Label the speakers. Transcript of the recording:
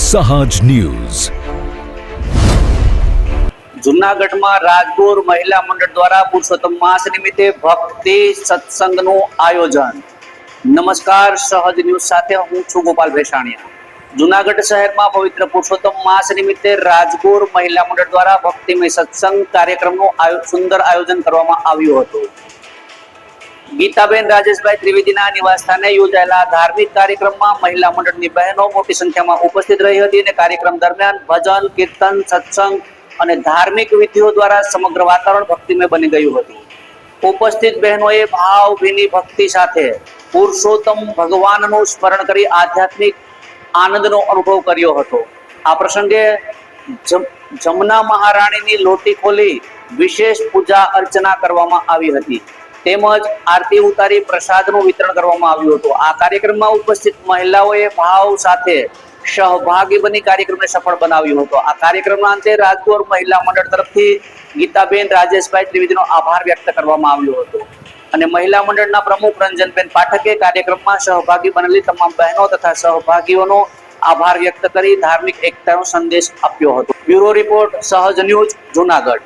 Speaker 1: સહજ ન્યૂઝ.
Speaker 2: જૂનાગઢમાં રાજગોર મહિલા મંડળ દ્વારા પુરુષોત્તમ માસ નિમિત્તે ભક્તિ સત્સંગનું આયોજન. નમસ્કાર, સહજ ન્યૂઝ સાથે હું છું ગોપાલ ભેસાણીયા. જૂનાગઢ શહેરમાં પવિત્ર પુરુષોત્તમ માસ નિમિત્તે રાજગોર મહિલા મંડળ દ્વારા ભક્તિમય સત્સંગ કાર્યક્રમનું સુંદર આયોજન કરવામાં આવ્યું હતું. ગીતાબેન રાજેશભાઈ ત્રિવેદીના નિવાસસ્થાને યોજાયેલા ધાર્મિક કાર્યક્રમમાં મહિલા મંડળની બહેનો મોટી સંખ્યામાં ઉપસ્થિત રહી હતી અને કાર્યક્રમ દરમિયાન ભજન, કીર્તન, સત્સંગ અને ધાર્મિક વિધિઓ દ્વારા સમગ્ર વાતાવરણ ભક્તિમય બની ગયું હતું. ઉપસ્થિત બહેનોએ ભાવભીની ભક્તિ સાથે પુરુષોત્તમ ભગવાનનું સ્મરણ કરી આધ્યાત્મિક આનંદનો અનુભવ કર્યો હતો. આ પ્રસંગે જમના મહારાણીની લોટી ખોલી વિશેષ પૂજા અર્ચના કરવામાં આવી હતી તેમજ આરતી ઉતારી પ્રસાદનું વિતરણ કરવામાં આવ્યું હતું. આ કાર્યક્રમમાં ઉપસ્થિત મહિલાઓએ ભાવ સાથે સહભાગી બની કાર્યક્રમને સફળ બનાવ્યો હતો. આ કાર્યક્રમના અંતે રાજગોર મહિલા મંડળ તરફથી ગીતાબેન રાજેશભાઈ ત્રિવેદીનો આભાર વ્યક્ત કરવામાં આવ્યો હતો અને મહિલા મંડળના પ્રમુખ રંજનબેન પાઠકે કાર્યક્રમમાં સહભાગી બનેલી તમામ બહેનો તથા સહભાગીઓનો આભાર વ્યક્ત કરી ધાર્મિક એકતાનો સંદેશ આપ્યો હતો. બ્યુરો રિપોર્ટ, સહજ ન્યૂઝ, જૂનાગઢ.